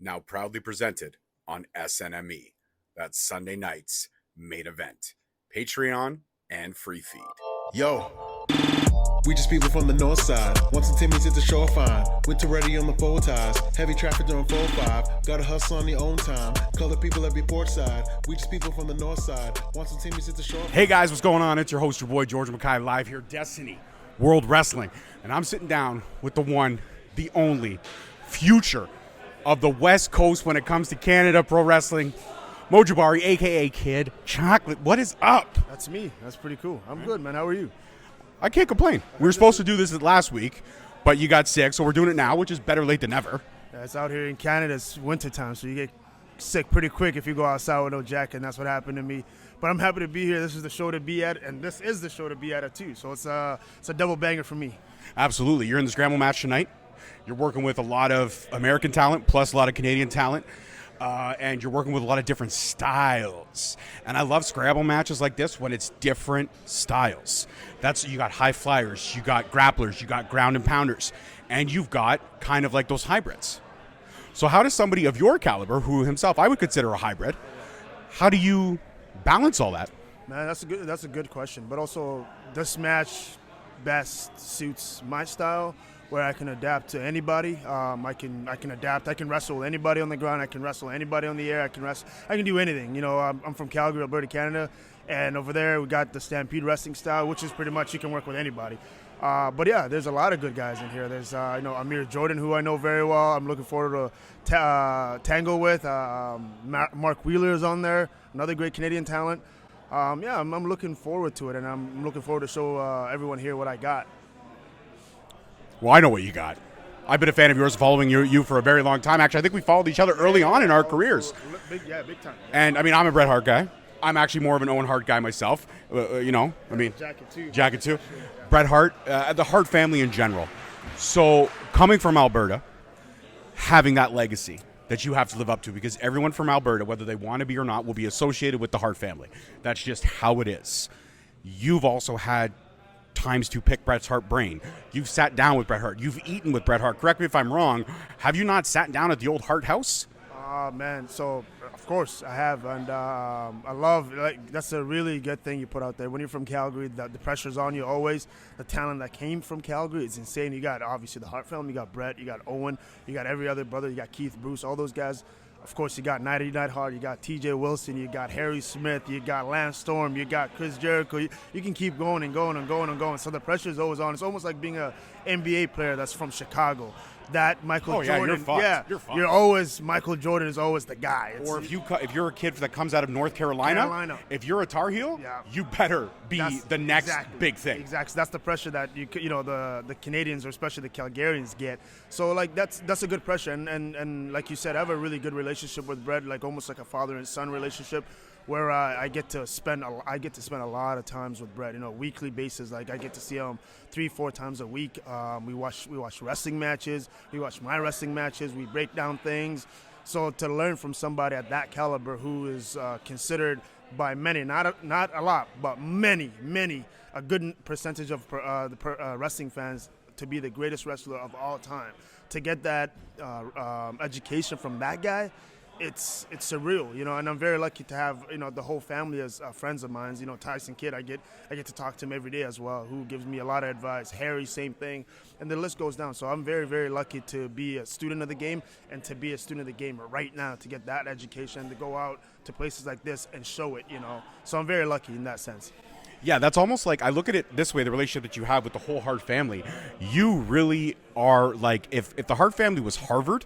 now proudly presented on SNME. That's Sunday night's main event, Patreon and free feed. Yo, we just people from the north side. Once the Timmy's hit the shore fine. Winter ready on the four ties. Heavy traffic during 4-5. Gotta hustle on your own time. Color people every port side. We just people from the north side. Once the Timmy's hit the shore. Hey guys, what's going on? It's your host, your boy George Mackay, live here, Destiny World Wrestling. And I'm sitting down with the one, the only future of the West Coast when it comes to Canada Pro Wrestling, Jabari, a.k.a. Kid Chocolate. What is up? That's me. That's pretty cool. I'm good, man. How are you? I can't complain. We were supposed to do this last week, but you got sick, so we're doing it now, which is better late than never. Yeah, it's out here in Canada. It's wintertime, so you get sick pretty quick if you go outside with no jacket, and that's what happened to me. But I'm happy to be here. This is the show to be at, and this is the show to be at too. So it's a double banger for me. Absolutely. You're in the Scramble match tonight. You're working with a lot of American talent plus a lot of Canadian talent. And you're working with a lot of different styles. And I love Scrabble matches like this when it's different styles. You got high flyers, you got grapplers, you got ground and pounders, and you've got kind of like those hybrids. So how does somebody of your caliber, who himself I would consider a hybrid, how do you balance all that? Man, that's a good question. But also, this match best suits my style, where I can adapt to anybody. I can adapt. I can wrestle with anybody on the ground. I can wrestle anybody on the air. I can do anything. You know, I'm from Calgary, Alberta, Canada, and over there we got the Stampede wrestling style, which is pretty much you can work with anybody. But yeah, there's a lot of good guys in here. There's Amir Jordan, who I know very well. I'm looking forward to tango with. Mark Wheeler is on there, another great Canadian talent. I'm looking forward to it, and I'm looking forward to show everyone here what I got. Well, I know what you got. I've been a fan of yours, following you for a very long time. Actually, I think we followed each other early on in our careers. Big time. And, I mean, I'm a Bret Hart guy. I'm actually more of an Owen Hart guy myself. Jacket too. Bret Hart, the Hart family in general. So, coming from Alberta, having that legacy that you have to live up to, because everyone from Alberta, whether they want to be or not, will be associated with the Hart family. That's just how it is. You've also had times to pick Bret Hart's brain. You've sat down with Bret Hart. You've eaten with Bret Hart. Correct me if I'm wrong. Have you not sat down at the old Hart house? Man, so of course I have, and I love, that's a really good thing you put out there. When you're from Calgary, the pressure's on you always. The talent that came from Calgary is insane. You got obviously the Hart family, you got Bret, you got Owen, you got every other brother, you got Keith, Bruce, all those guys. Of course, you got Nighty Nightheart, you got TJ Wilson, you got Harry Smith, you got Lance Storm, you got Chris Jericho. You can keep going and going and going and going. So the pressure is always on. It's almost like being an NBA player that's from Chicago. That Michael Jordan, you're fucked. You're always, Michael Jordan is always the guy. Or if you're a kid that comes out of North Carolina, if you're a Tar Heel, you better be the next big thing. Exactly. So that's the pressure that the Canadians, or especially the Calgarians, get. So like that's a good pressure, and like you said, I have a really good relationship with Bret, like almost like a father and son relationship, where I get to spend a lot of times with Bret, weekly basis. Like I get to see him 3-4 times a week. We watch wrestling matches. We watch my wrestling matches. We break down things. So to learn from somebody at that caliber, who is considered by many, not a lot, but many, a good percentage of wrestling fans to be the greatest wrestler of all time, to get that education from that guy, it's surreal, and I'm very lucky to have, the whole family as friends of mine. Tyson Kidd, I get to talk to him every day as well, who gives me a lot of advice. Harry, same thing, and the list goes down. So I'm very, very lucky to be a student of the game, and to be a student of the game right now, to get that education, to go out to places like this and show it, So I'm very lucky in that sense. Yeah, that's almost like, I look at it this way, the relationship that you have with the whole Hart family. You really are like, if the Hart family was Harvard,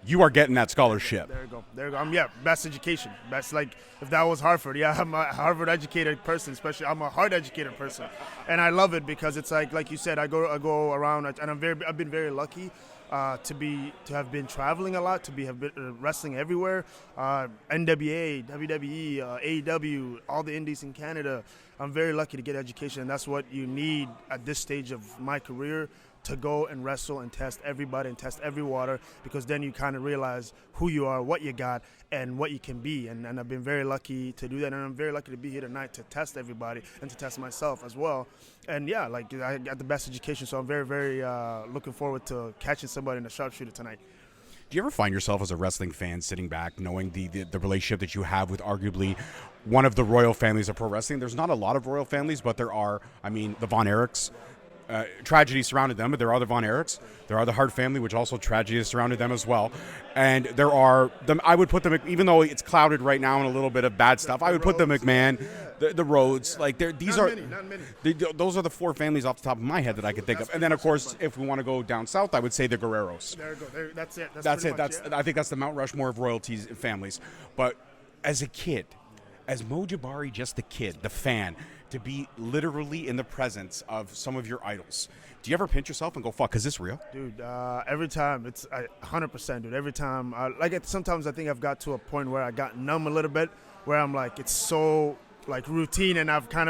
you are getting that scholarship. There you go. Best education. Best, like, if that was Harvard. Yeah, I'm a Harvard-educated person, especially. I'm a Hart-educated person. And I love it because it's like you said, I go around, and I've been very lucky to have been traveling a lot, have been wrestling everywhere. NWA, WWE, AEW, all the indies in Canada. I'm very lucky to get education, and that's what you need at this stage of my career, to go and wrestle and test everybody and test every water, because then you kind of realize who you are, what you got, and what you can be. And I've been very lucky to do that, and I'm very lucky to be here tonight to test everybody and to test myself as well. And yeah, like, I got the best education, so I'm very, very looking forward to catching somebody in the sharpshooter tonight. Do you ever find yourself as a wrestling fan sitting back, knowing the relationship that you have with arguably one of the royal families of pro wrestling? There's not a lot of royal families, but there are. I mean, the Von Erichs. Tragedy surrounded them, but there are the Von Erichs. There are the Hart family, which also tragedy has surrounded them as well. And there are them. I would put them, even though it's clouded right now in a little bit of bad stuff. I would put the McMahon, the Rhodes. Like these not are many. those are the 4 families off the top of my head that I could think of. And then of course, if we want to go down south, I would say the Guerreros. There you go. That's it. That's it. Much, I think that's the Mount Rushmore of royalties and families. But as a kid, as Mo Jabari, just the kid, the fan, to be literally in the presence of some of your idols. Do you ever pinch yourself and go, fuck, is this real? Dude, every time, it's 100%, dude. Every time, sometimes I think I've got to a point where I got numb a little bit, where I'm like, it's so like routine, and I'm kind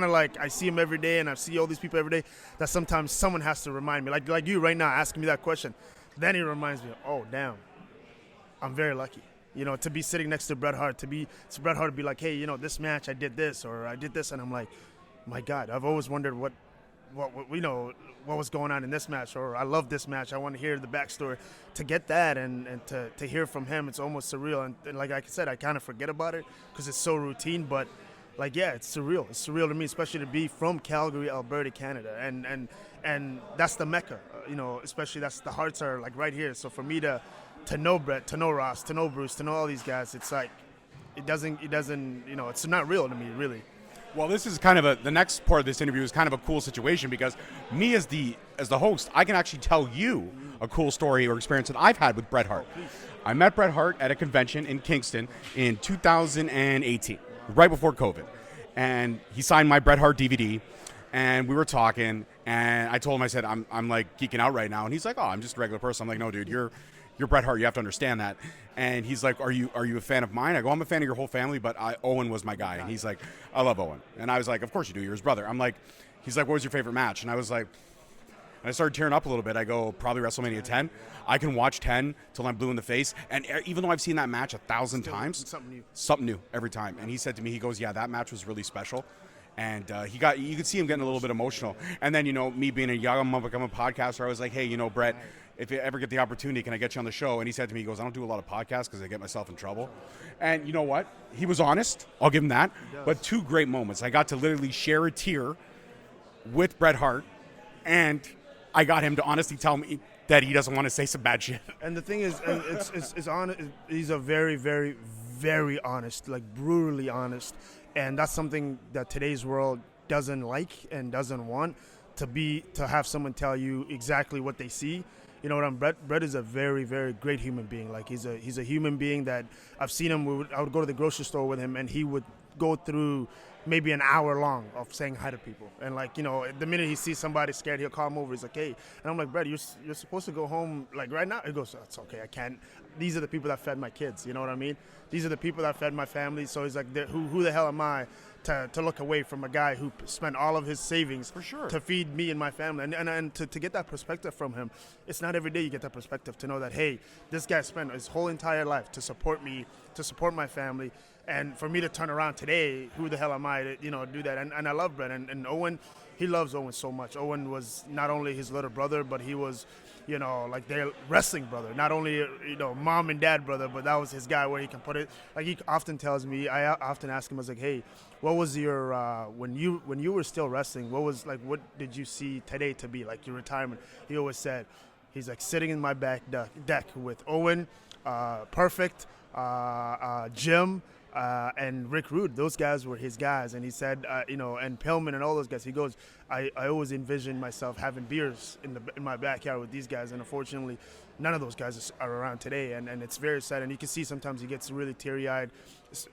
of like, I see him every day, and I see all these people every day, that sometimes someone has to remind me, like you right now asking me that question. Then he reminds me, oh damn, I'm very lucky. You know, to be sitting next to Bret Hart, to Bret Hart to be like, hey, you know, this match I did this, or I did this, and I'm like, my God, I've always wondered what was going on in this match, or I love this match, I want to hear the backstory. To get that and to hear from him, it's almost surreal. And like I said, I kind of forget about it because it's so routine, but like, yeah, it's surreal. It's surreal to me, especially to be from Calgary, Alberta, Canada, and that's the Mecca. You know, especially that's the Harts are like right here. So for me to know Bret, to know Ross, to know Bruce, to know all these guys, it's like it doesn't, you know, it's not real to me, really. Well, this is kind of the next part of this interview is kind of a cool situation because me as the host, I can actually tell you a cool story or experience that I've had with Bret Hart. I met Bret Hart at a convention in Kingston in 2018, right before COVID. And he signed my Bret Hart DVD, and we were talking, and I told him, I said, I'm like geeking out right now. And he's like, oh, I'm just a regular person. I'm like, no, dude, you're Bret Hart. You have to understand that. And he's like, are you a fan of mine? I go, I'm a fan of your whole family, but Owen was my guy. And he's like, I love Owen. And I was like, of course you do. You're his brother. I'm like, he's like, what was your favorite match? And I was like, and I started tearing up a little bit. I go, probably WrestleMania 10. I can watch 10 till I'm blue in the face. And even though I've seen that match 1,000 times, something new every time. And he said to me, he goes, yeah, that match was really special. And you could see him getting a little bit emotional. And then, you know, me being a young up-and-coming podcaster, I was like, hey, you know, Bret, if you ever get the opportunity, can I get you on the show? And he said to me, he goes, I don't do a lot of podcasts because I get myself in trouble. And you know what? He was honest. I'll give him that. But 2 great moments. I got to literally share a tear with Bret Hart, and I got him to honestly tell me that he doesn't want to say some bad shit. And the thing is, it's honest. He's a very, very, very honest, like brutally honest. And that's something that today's world doesn't like and doesn't want, to have someone tell you exactly what they see. You know what I'm. Bret is a very, very great human being. Like he's a human being that I've seen him. I would go to the grocery store with him, and he would go through maybe an hour long of saying hi to people. And like, you know, the minute he sees somebody scared, he'll call him over. He's like, hey, and I'm like, Bret, you're supposed to go home like right now. He goes, it's okay, I can't. These are the people that fed my kids. You know what I mean? These are the people that fed my family. So he's like, who the hell am I to look away from a guy who spent all of his savings for sure to feed me and my family? And to get that perspective from him, it's not every day you get that perspective, to know that, hey, this guy spent his whole entire life to support me, to support my family. And for me to turn around today, who the hell am I to, you know, do that? And I love Bret. And Owen, he loves Owen so much. Owen was not only his little brother, but he was, you know, like their wrestling brother. Not only, you know, mom and dad brother, but that was his guy where he can put it. Like he often tells me, I often ask him, I was like, hey, what was your, when you were still wrestling, what did you see today to be like your retirement? He always said, he's like sitting in my back deck with Owen, Perfect, Jim, and Rick Rude. Those guys were his guys. And he said, you know, and Pillman and all those guys, he goes, I always envisioned myself having beers in my backyard with these guys. And unfortunately, none of those guys are around today. And it's very sad. And you can see sometimes he gets really teary-eyed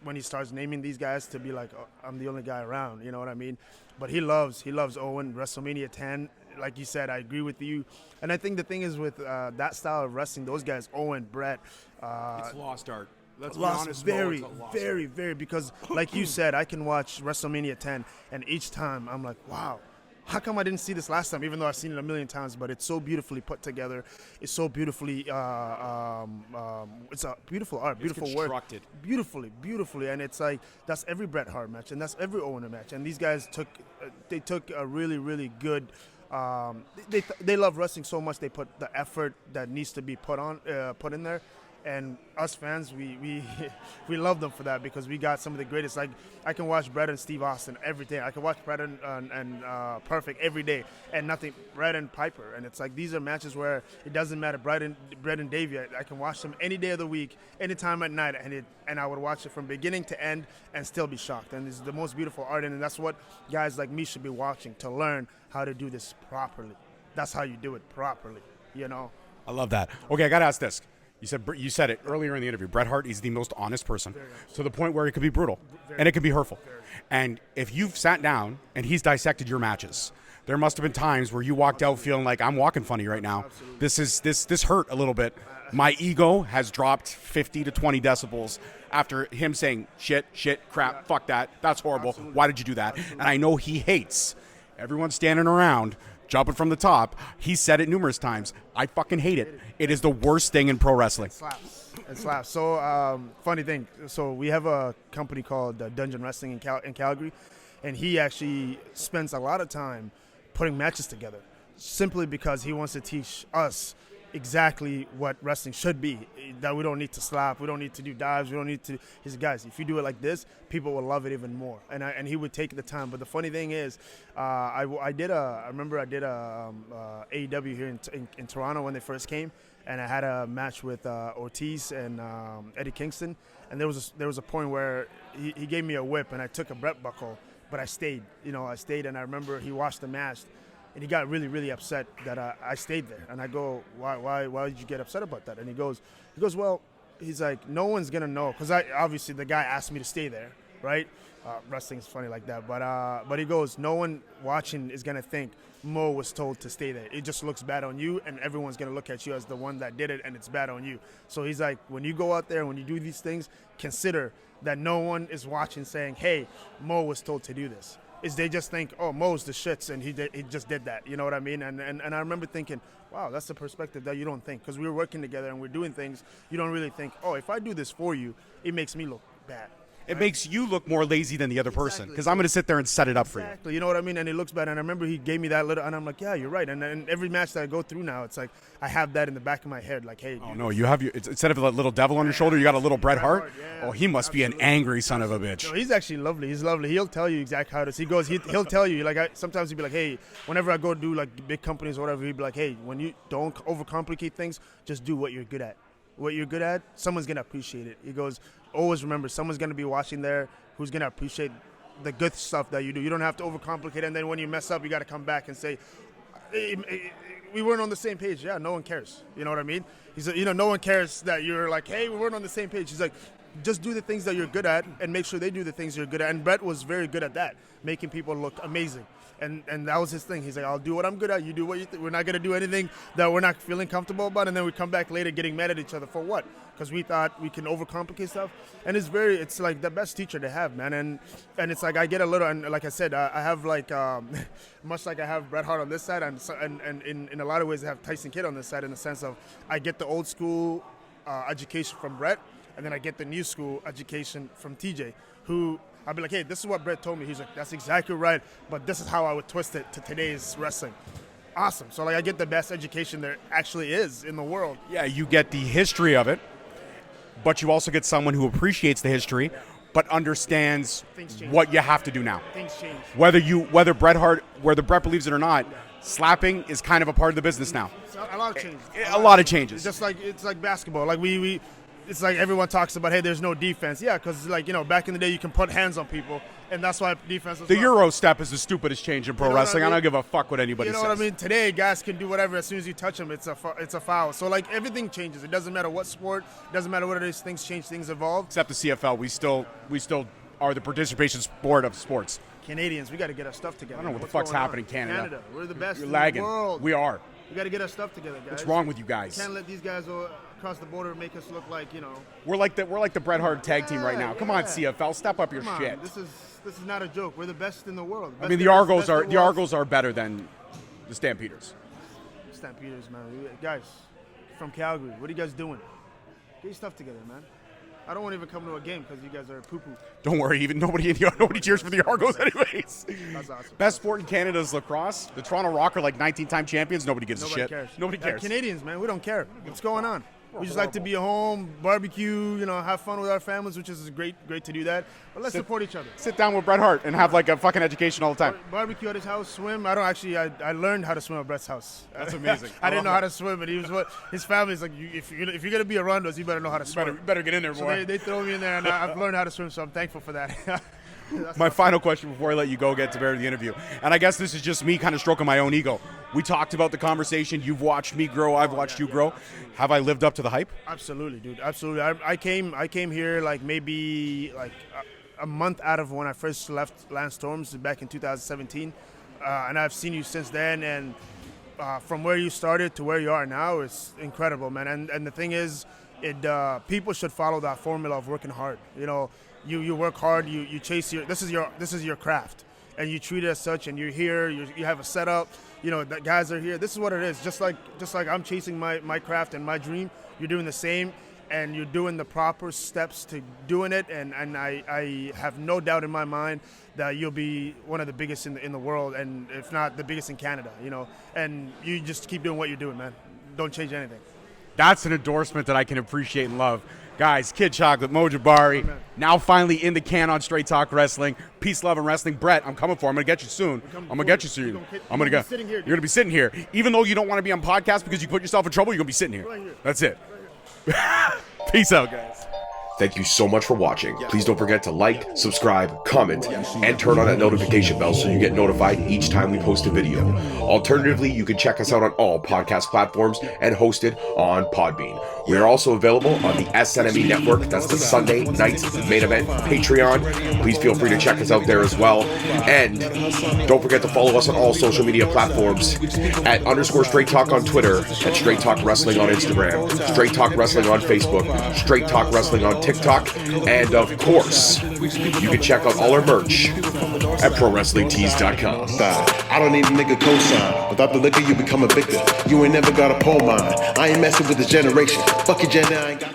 when he starts naming these guys, to be like, oh, I'm the only guy around. You know what I mean? But he loves Owen. WrestleMania 10, like you said, I agree with you. And I think the thing is with that style of wrestling, those guys, Owen, Bret. It's lost art. Let's lost, be honest, very, lost very, very, because like you said, I can watch WrestleMania 10, and each time I'm like, wow, how come I didn't see this last time, even though I've seen it a million times? But it's so beautifully put together. It's so beautifully, it's a beautiful art, beautiful work. Beautifully, and it's like, that's every Bret Hart match, and that's every Owen match. And these guys took a really, really good They love wrestling so much they put the effort that needs to be put in there. And us fans, we we love them for that because we got some of the greatest. Like I can watch Brett and Steve Austin every day. I can watch Brett and Perfect every day, and nothing. Brett and Piper, and it's like these are matches where it doesn't matter. Brett and Davey, I can watch them any day of the week, anytime at night, and I would watch it from beginning to end and still be shocked. And it's the most beautiful art, and that's what guys like me should be watching to learn how to do this properly. That's how you do it properly, you know. I love that. Okay, I got to ask this. You said it earlier in the interview. Bret Hart is the most honest person to the point where it could be brutal and it can be hurtful. And if you've sat down and he's dissected your matches, there must have been times where you walked out feeling like I'm walking funny right now. This hurt a little bit. My ego has dropped 50 to 20 decibels after him saying shit, crap, fuck that. That's horrible. Why did you do that? And I know he hates everyone standing around jumping from the top. He said it numerous times. I fucking hate it. It is the worst thing in pro wrestling. It slaps. So, funny thing. So we have a company called Dungeon Wrestling in Calgary, and he actually spends a lot of time putting matches together simply because he wants to teach us exactly what wrestling should be, that we don't need to slap, we don't need to do dives, we don't need to. He said, guys, if you do it like this, people will love it even more. And he would take the time. But the funny thing is, I remember I did a AEW here in Toronto when they first came, and I had a match with Ortiz and Eddie Kingston, and there was a point where he gave me a whip and I took a Brett buckle, but I stayed, and I remember he watched the match. And he got really, really upset that I stayed there. And I go, why did you get upset about that? And he goes, well, he's like, no one's gonna know, because obviously the guy asked me to stay there, right? Wrestling's funny like that, but he goes, no one watching is gonna think Mo was told to stay there. It just looks bad on you, and everyone's gonna look at you as the one that did it, and it's bad on you. So he's like, when you go out there, when you do these things, consider that no one is watching saying, hey, Mo was told to do this. Is they just think, oh, Mo's the shits, and he just did that. You know what I mean? And I remember thinking, wow, that's the perspective that you don't think. Because we were working together and we're doing things, you don't really think, oh, if I do this for you, it makes me look bad. It makes you look more lazy than the other person because I'm going to sit there and set it up for you. Exactly. You know what I mean? And it looks bad. And I remember he gave me that little, and I'm like, yeah, you're right. And every match that I go through now, it's like I have that in the back of my head. Like, hey. Oh, no, you have instead of a little devil on your shoulder, you got a little Bret Hart? Yeah, oh, he must be an angry son of a bitch. No, he's actually lovely. He's lovely. He'll tell you exactly how it is. He goes, he'll tell you. Like, sometimes he'll be like, hey, whenever I go do like big companies or whatever, he'll be like, hey, when you don't overcomplicate things, just do what you're good at. What you're good at, someone's going to appreciate it. He goes, always remember, someone's going to be watching there who's going to appreciate the good stuff that you do. You don't have to overcomplicate it, and then when you mess up, you got to come back and say, hey, we weren't on the same page. Yeah, no one cares. You know what I mean? He's like, no one cares that you're like, hey, we weren't on the same page. He's like, just do the things that you're good at and make sure they do the things you're good at. And Brett was very good at that, making people look amazing. And that was his thing. He's like, I'll do what I'm good at. You do what you think. We're not going to do anything that we're not feeling comfortable about. And then we come back later getting mad at each other for what? Because we thought we can overcomplicate stuff. And it's like the best teacher to have, man. And it's like I get a little, and like I said, I have like, much like I have Bret Hart on this side, and in a lot of ways I have Tyson Kidd on this side in the sense of I get the old school education from Bret, and then I get the new school education from TJ, who I'll be like, hey, this is what Bret told me. He's like, that's exactly right, but this is how I would twist it to today's wrestling. Awesome. So like I get the best education there actually is in the world. Yeah, you get the history of it, but you also get someone who appreciates the history, but understands what you have to do now. Things change. Whether Bret believes it or not, slapping is kind of a part of the business now. A lot of changes. A lot of changes. It's like basketball. Like we it's like everyone talks about, hey, there's no defense. Yeah, because like, back in the day you can put hands on people, and that's why defense is the Euro step is the stupidest change in pro wrestling. I don't give a fuck what anybody says. You know what I mean? Today, guys can do whatever. As soon as you touch them, it's a foul. So like everything changes. It doesn't matter what sport. It doesn't matter what it is. Things change. Things evolve. Except the CFL, we still are the participation sport of sports. Canadians, we got to get our stuff together. I don't know what the fuck's happening in Canada. We're the best You're in lagging. the world. We are. We got to get our stuff together, guys. What's wrong with you guys? We can't let these guys across the border make us look like, We're like the Bret Hart tag team right now. Come on, CFL, step up your shit. This is not a joke. We're the best in the world. I mean, the Argos are better than the Stampeders. Stampeders, man. Guys, from Calgary, what are you guys doing? Get your stuff together, man. I don't want to even come to a game because you guys are poo-poo. Don't worry, even nobody cheers for the Argos anyways. That's awesome. Best sport in Canada is lacrosse. The Toronto Rock are like 19-time champions. Nobody gives a shit. Cares. Nobody cares. Canadians, man, we don't care. What's going on? We just like to be at home, barbecue, have fun with our families, which is great to do that. But let's support each other. Sit down with Bret Hart and have like a fucking education all the time. Barbecue at his house, swim. I learned how to swim at Bret's house. That's amazing. I didn't know how to swim, and his family's like, if you're gonna be around us, you better know how to swim. Better get in there, boy. So they throw me in there, and I've learned how to swim, so I'm thankful for that. My final question before I let you go get to the interview, and I guess this is just me kind of stroking my own ego. We talked about the conversation. You've watched me grow. I've watched you grow. Have I lived up to the hype? Absolutely, dude. Absolutely. I came here like maybe like a month out of when I first left Lance Storms back in 2017, and I've seen you since then. And from where you started to where you are now, it's incredible, man. And the thing is, people should follow that formula of working hard. You work hard. You chase this is your craft, and you treat it as such. And you're here. You have a setup. The guys are here. This is what it is. Just like I'm chasing my craft and my dream. You're doing the same, and you're doing the proper steps to doing it. And I have no doubt in my mind that you'll be one of the biggest in the world, and if not the biggest in Canada. And you just keep doing what you're doing, man. Don't change anything. That's an endorsement that I can appreciate and love. Guys, Kid Chocolate, Mo Jabari, now finally in the can on Straight Talk Wrestling. Peace, love, and wrestling. Brett, I'm coming for you. I'm going to get you soon. I'm going to get you soon. I'm going to go. You're going to be sitting here. Even though you don't want to be on podcast because you put yourself in trouble, you're going to be sitting here. Right here. That's it. Peace out, guys. Thank you so much for watching. Please don't forget to like, subscribe, comment, and turn on that notification bell so you get notified each time we post a video. Alternatively, you can check us out on all podcast platforms and hosted on Podbean. We are also available on the SNME network. That's the Sunday Nights Main Event Patreon. Please feel free to check us out there as well. And don't forget to follow us on all social media platforms at _Straight Talk on Twitter, at Straight Talk Wrestling on Instagram, Straight Talk Wrestling on Facebook, Straight Talk Wrestling on TikTok, and of course, you can check out all our merch at ProWrestlingTees.com. I don't need a nigga cosign. Without the liquor, you become a victim. You ain't never got a pole mine. I ain't messing with this generation. Fuck your gender, I ain't got